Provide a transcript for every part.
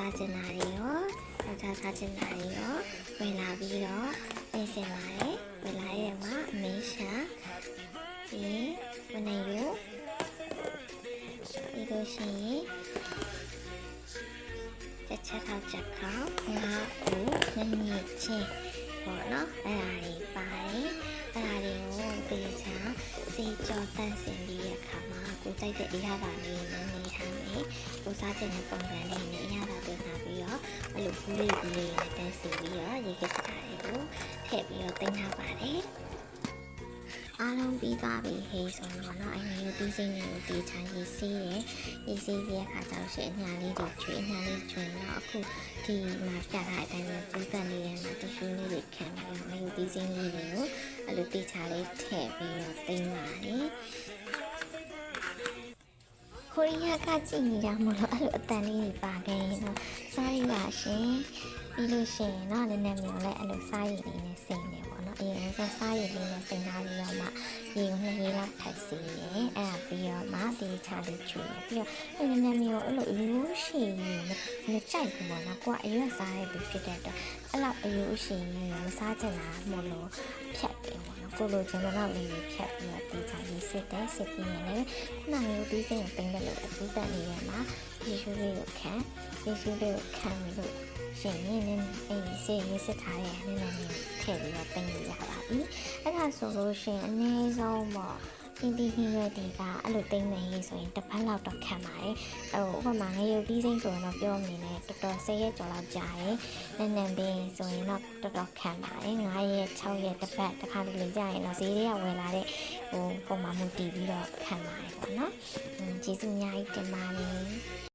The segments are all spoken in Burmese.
စားချင်တာတွေရောယောက်ျားစားချင်တာတွေရောဝင်လာပြီးတော့ပြင်ဆင်ပါတယ်ဝင်လာရဲ့မှာအမေရှာပြီးဝင်နေရပြီးလို့ရှိရင်ချက်ထောက်ချက်ခေါက်ငါ့ကိုနည်းနည်းချင်းပေါ့နော်အဲ့ဒါတွေပါတယ်အဲ့ဒါတွေကိုတေချာစေကြောတန့်စင်ပြီးရခါမှာကိုကြိုက်တဲ့အရာပါလေးနဲ့နေထားမယ်ကိုစားချင်တဲ့ပုံစံလေးနဲ့အရာပါတင်ထားပြီးတော့အဲ့လိုဘူးလေးနဲ့တန့်စင်ပြီးတော့ရေခဲစတာတွေကိုထည့်ပြီးတော့တင်ထားပါတယ်အားလုံးပြီးသွားပြီဟေးဆိုတော့နော်အငယ်တို့တီးစိမ့်တွေကိုတေချာရေးစေးတယ်ရေးစေးပြီးအခါကျတော့အညာလေးတွေကျွေးအညာလေးကျွေးတော့အခုဒီမှာပြထားတဲ့အတိုင်းပဲပူးပတ်နေတဲ့မှာတ िश ူးလေးတွေခံပြီးတော့ငယ်တို့တီးစိမ့်လေးတွေကိုအဲ့လိုတေချာလေးထည့်ပြီးတော့တင်ပါတယ်ကိုရီးယားကကြည့်နေတာမလို့အဲ့လိုအတန်လေးတွေပါခဲ့ရင်တော့စားရပါရှင်ပြီးလို့ရှိရင်တော့နည်းနည်းမျိုးလည်းအဲ့လိုစားရည်လေးနဲ့စိမ့်နေပေါ့နော်အရင်ကစားရည်လေးနဲ့စိမ့်ထားပြီးတော့မှရေကိုနှစ်ရေလောက်ထပ်စီးတယ်အဲ့ဒါပြီးတော့မှဒီချာလေးချွေပြီးတော့နည်းနည်းမျိုးအဲ့လိုအရိုးရှည်မကြိုက်ဘူးပေါ့နော်ကိုကအရွက်စားရတဲ့ဖြစ်တဲ့အတွက်အဲ့လောက်အရိုးရှည်မစားချင်တာမလို့ဖြတ်တယ်ပေါ့နော်ကိုလိုချင်တော့လေးဖြတ်ပြီးတော့ဒီချာရေးစစ်တယ်စစ်ပြီးရင်လည်းခုနမျိုးဒီစိမ့်ကိုတင်းတယ်လို့အပူတန်နေရမှာရေရှူးလေးကိုခံရေရှူးလေးကိုခံပြီးလို့ရှင်နေနေအေးစေးရေးစစ်ထားတဲ့နည်းနည်းလေးထည့်ပြီးတော့တင်လို့ရပါပြီအဲ့ဒါဆိုလို့ရှင်အနည်းဆုံးပေါ့ဒီဟင်းရတဲ့ကအဲ့လိုတင်နေရေးဆိုရင်တစ်ပတ်လောက်တော့ခံပါတယ်ဥပမာငရုတ်ပြီးစိမ့်ဆိုရင်တော့ပြောမနေနဲ့တော်တော်10ရက်ကျော်လောက်ကြာတယ်နည်းနည်းပင်ဆိုရင်တော့တော်တော်ခံပါတယ်9ရက်6ရက်တစ်ပတ်တစ်ခါတလေကြာရင်တော့ဈေးတွေကဝင်လာတဲ့ပုံမှန်မှုတည်ပြီးတော့ခံပါတယ်ပေါ့နော်ကျေးဇူးအများကြီးတင်ပါတယ်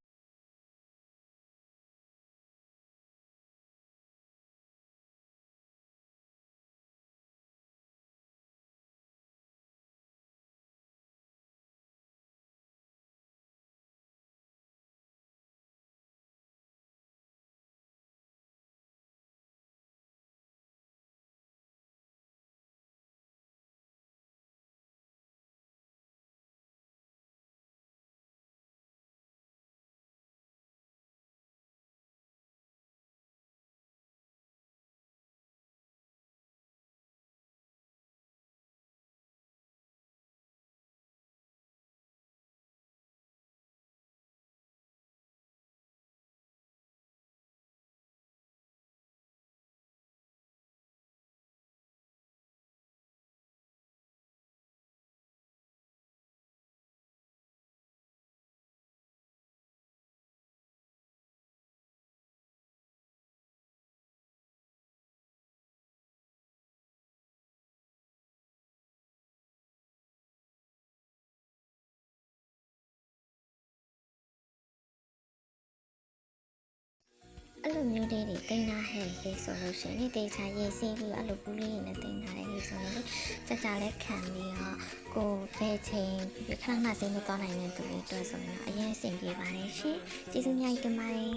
အဲ့လိုမျိုးလေးတွေတင်ထားဟဲ့ဟေးဆိုလို့ရှိရင်တေချာရေးစင်းပြီးတော့အဲ့လိုဘူးလေးနဲ့တင်ထားတဲ့ဟေးဆိုရင်ကြာလဲခံပြီးတော့ကိုဘယ်ချိန်ခဏခဏစိတ်မကောင်းနိုင်တဲ့သူတွေအတွက်ဆိုရင်တော့အရင်အဆင်ပြေပါတယ်ရှင်ကျေးဇူးများတင်ပါတယ်